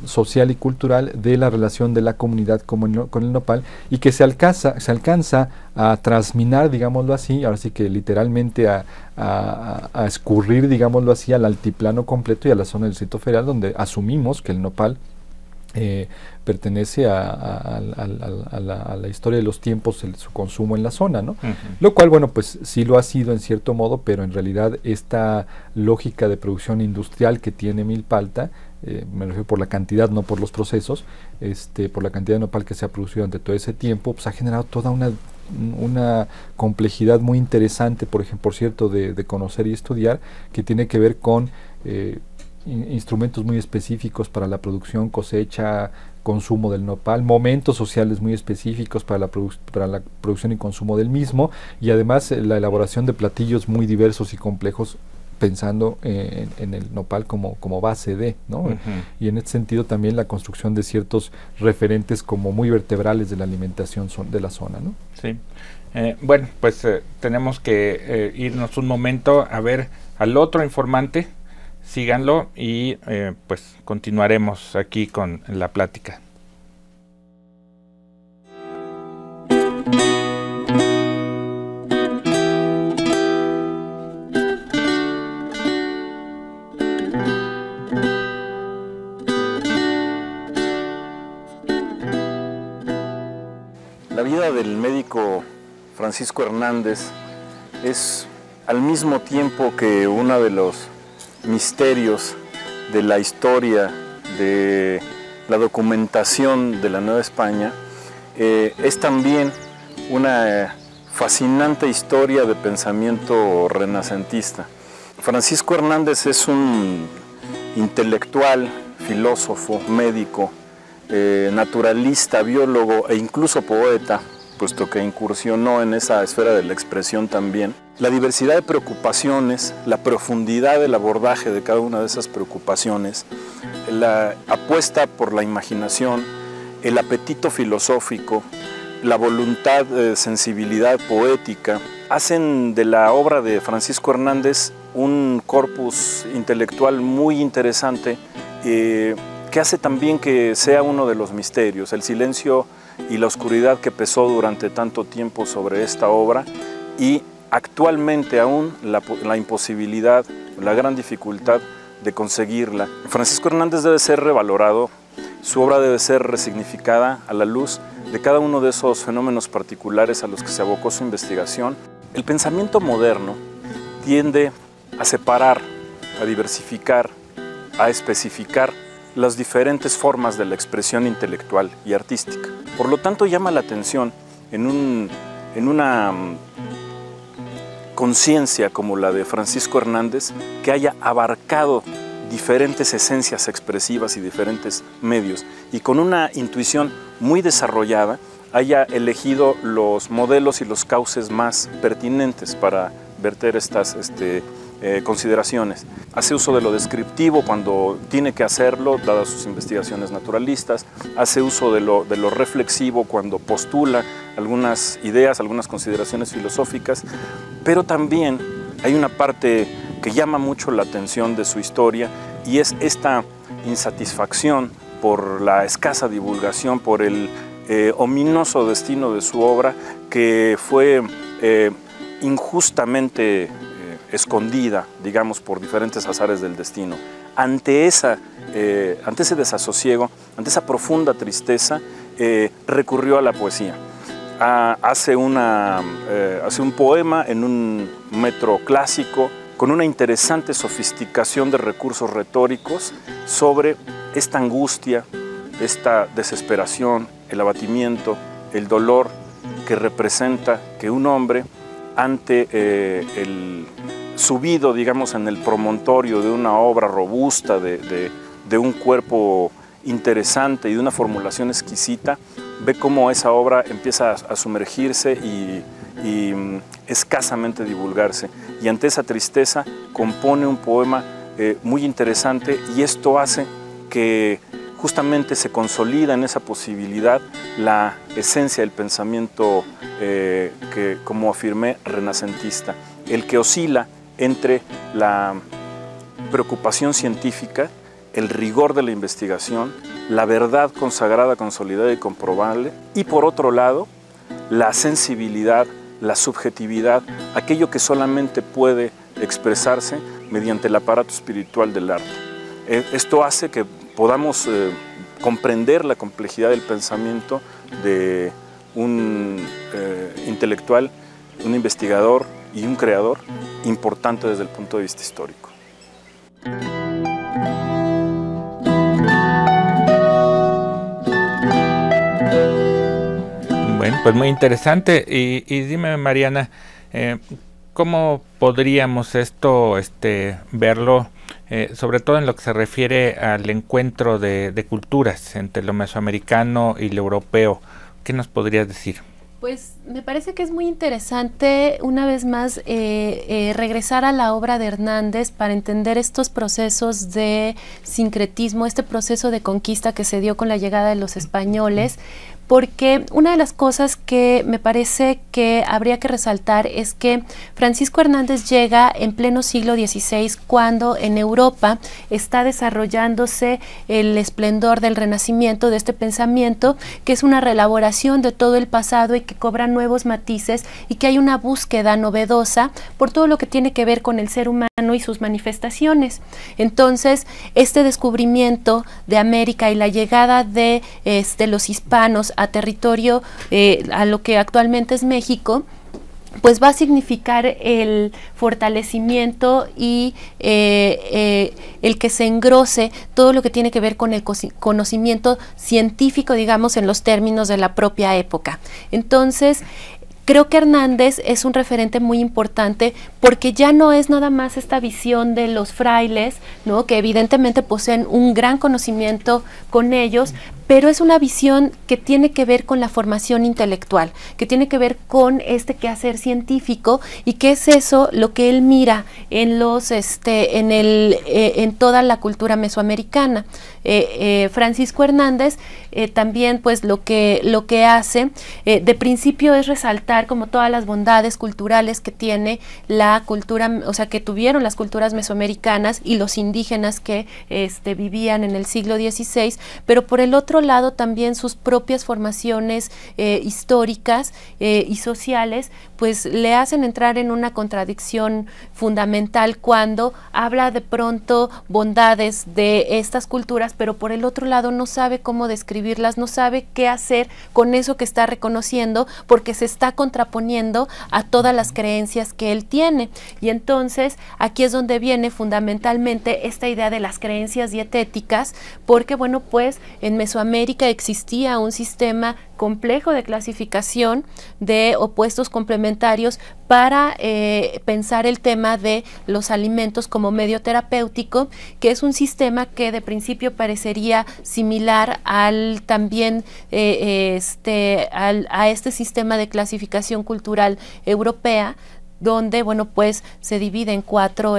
social y cultural de la relación de la comunidad con el nopal, y que se alcanza a trasminar, digámoslo así, ahora sí que literalmente a escurrir, digámoslo así, al altiplano completo y a la zona del Distrito Federal, donde asumimos que el nopal pertenece a la historia de los tiempos, su consumo en la zona, ¿no? Lo cual, bueno, pues sí lo ha sido en cierto modo, pero en realidad esta lógica de producción industrial que tiene Milpalta, me refiero por la cantidad, no por los procesos, por la cantidad de nopal que se ha producido durante todo ese tiempo, pues ha generado toda una complejidad muy interesante, por cierto, de conocer y estudiar, que tiene que ver con instrumentos muy específicos para la producción, cosecha, consumo del nopal, momentos sociales muy específicos para la producción y consumo del mismo, y además la elaboración de platillos muy diversos y complejos, pensando en el nopal como base de, ¿no? Y en este sentido también la construcción de ciertos referentes como muy vertebrales de la alimentación de la zona, ¿no? Sí. Bueno, pues tenemos que irnos un momento a ver al otro informante. Síganlo y pues continuaremos aquí con la plática. La vida del médico Francisco Hernández es al mismo tiempo que uno de los misterios de la historia, de la documentación de la Nueva España, es también una fascinante historia de pensamiento renacentista. Francisco Hernández es un intelectual, filósofo, médico, naturalista, biólogo e incluso poeta, puesto que incursionó en esa esfera de la expresión también. La diversidad de preocupaciones, la profundidad del abordaje de cada una de esas preocupaciones, la apuesta por la imaginación, el apetito filosófico, la voluntad de sensibilidad poética, hacen de la obra de Francisco Hernández un corpus intelectual muy interesante, que hace también que sea uno de los misterios, el silencio y la oscuridad que pesó durante tanto tiempo sobre esta obra, y actualmente aún la imposibilidad, la gran dificultad de conseguirla. Francisco Hernández debe ser revalorado, su obra debe ser resignificada a la luz de cada uno de esos fenómenos particulares a los que se abocó su investigación. El pensamiento moderno tiende a separar, a diversificar, a especificar las diferentes formas de la expresión intelectual y artística. Por lo tanto, llama la atención en una conciencia como la de Francisco Hernández, que haya abarcado diferentes esencias expresivas y diferentes medios, y con una intuición muy desarrollada haya elegido los modelos y los cauces más pertinentes para verter estas consideraciones. Hace uso de lo descriptivo cuando tiene que hacerlo, dadas sus investigaciones naturalistas, hace uso de lo reflexivo cuando postula algunas ideas, algunas consideraciones filosóficas, pero también hay una parte que llama mucho la atención de su historia, y es esta insatisfacción por la escasa divulgación, por el ominoso destino de su obra, que fue injustamente escondida, digamos, por diferentes azares del destino. Ante ese desasosiego, ante esa profunda tristeza, recurrió a la poesía. hace un poema en un metro clásico con una interesante sofisticación de recursos retóricos sobre esta angustia, esta desesperación, el abatimiento, el dolor que representa que un hombre ante el subido, digamos, en el promontorio de una obra robusta, de un cuerpo interesante y de una formulación exquisita, ve cómo esa obra empieza a sumergirse y escasamente divulgarse. Y ante esa tristeza compone un poema muy interesante, y esto hace que justamente se consolida en esa posibilidad la esencia del pensamiento que, como afirmé, renacentista, el que oscila entre la preocupación científica, el rigor de la investigación, la verdad consagrada, consolidada y comprobable, y por otro lado, la sensibilidad, la subjetividad, aquello que solamente puede expresarse mediante el aparato espiritual del arte. Esto hace que podamos comprender la complejidad del pensamiento de un intelectual, un investigador y un creador importante desde el punto de vista histórico. Bueno, pues muy interesante. Y dime, Mariana, ¿cómo podríamos esto verlo, sobre todo en lo que se refiere al encuentro de culturas entre lo mesoamericano y lo europeo? ¿Qué nos podrías decir? Pues me parece que es muy interesante, una vez más, regresar a la obra de Hernández para entender estos procesos de sincretismo, este proceso de conquista que se dio con la llegada de los españoles, porque una de las cosas que me parece que habría que resaltar es que Francisco Hernández llega en pleno siglo XVI, cuando en Europa está desarrollándose el esplendor del Renacimiento, de este pensamiento, que es una reelaboración de todo el pasado y que cobra nuevos matices, y que hay una búsqueda novedosa por todo lo que tiene que ver con el ser humano y sus manifestaciones. Entonces, este descubrimiento de América y la llegada de los hispanos a territorio, a lo que actualmente es México, pues va a significar el fortalecimiento y el que se engrose todo lo que tiene que ver con el conocimiento científico, digamos, en los términos de la propia época. Entonces, creo que Hernández es un referente muy importante, porque ya no es nada más esta visión de los frailes, ¿no?, que evidentemente poseen un gran conocimiento con ellos, pero es una visión que tiene que ver con la formación intelectual, que tiene que ver con este quehacer científico, y que es eso lo que él mira en en toda la cultura mesoamericana. Francisco Hernández también, pues, lo que hace de principio es resaltar como todas las bondades culturales que tiene la cultura, o sea, que tuvieron las culturas mesoamericanas y los indígenas que vivían en el siglo XVI, pero por el otro lado también sus propias formaciones históricas y sociales, pues le hacen entrar en una contradicción fundamental cuando habla de pronto bondades de estas culturas, pero por el otro lado no sabe cómo describirlas, no sabe qué hacer con eso que está reconociendo, porque se está contraponiendo a todas las creencias que él tiene. Y entonces aquí es donde viene fundamentalmente esta idea de las creencias dietéticas, porque bueno, pues en Mesoamérica existía un sistema complejo de clasificación de opuestos complementarios para pensar el tema de los alimentos como medio terapéutico, que es un sistema que de principio parecería similar al también a este sistema de clasificación cultural europea, donde, bueno, pues se divide en cuatro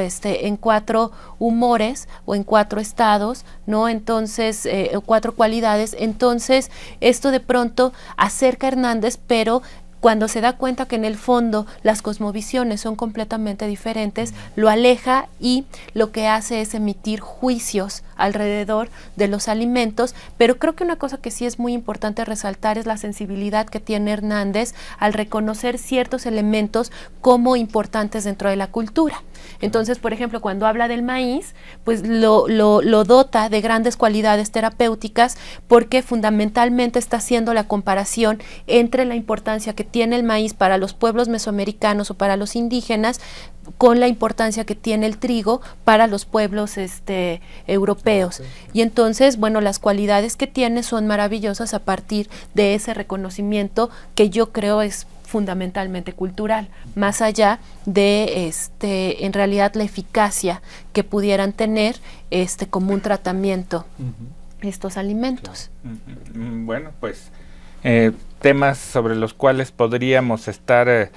humores o en 4 estados, ¿no? Entonces, 4 cualidades. Entonces, esto de pronto acerca a Hernández, pero cuando se da cuenta que en el fondo las cosmovisiones son completamente diferentes, lo aleja y lo que hace es emitir juicios alrededor de los alimentos. Pero creo que una cosa que sí es muy importante resaltar es la sensibilidad que tiene Hernández al reconocer ciertos elementos como importantes dentro de la cultura. Entonces, por ejemplo, cuando habla del maíz, pues lo dota de grandes cualidades terapéuticas, porque fundamentalmente está haciendo la comparación entre la importancia que tiene el maíz para los pueblos mesoamericanos o para los indígenas con la importancia que tiene el trigo para los pueblos europeos. Y entonces, bueno, las cualidades que tiene son maravillosas a partir de ese reconocimiento que yo creo es fundamentalmente cultural, más allá de en realidad la eficacia que pudieran tener como un tratamiento estos alimentos. Bueno, pues temas sobre los cuales podríamos estar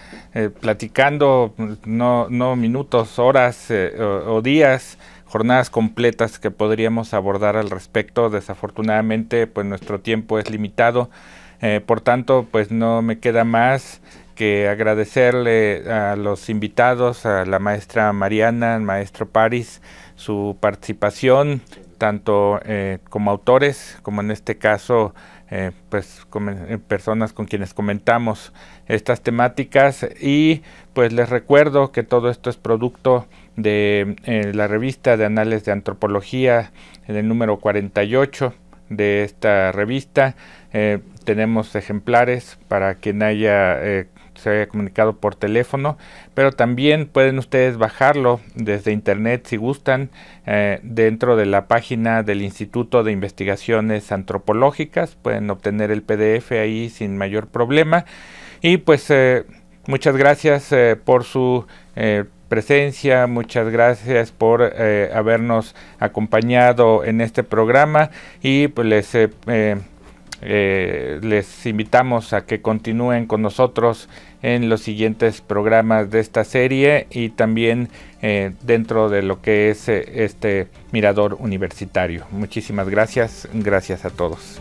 platicando, no minutos, horas o días, jornadas completas que podríamos abordar al respecto. Desafortunadamente, pues nuestro tiempo es limitado. Por tanto, pues no me queda más que agradecerle a los invitados, a la maestra Mariana, al maestro París, su participación, tanto como autores, como en este caso, pues personas con quienes comentamos estas temáticas. Y pues les recuerdo que todo esto es producto de la revista de Anales de Antropología, en el número 48 de esta revista. Tenemos ejemplares para quien se haya comunicado por teléfono, pero también pueden ustedes bajarlo desde internet si gustan, dentro de la página del Instituto de Investigaciones Antropológicas. Pueden obtener el PDF ahí sin mayor problema. Y pues muchas gracias por su presencia, muchas gracias por habernos acompañado en este programa, y pues les invitamos a que continúen con nosotros en los siguientes programas de esta serie, y también dentro de lo que es este Mirador Universitario. Muchísimas gracias a todos.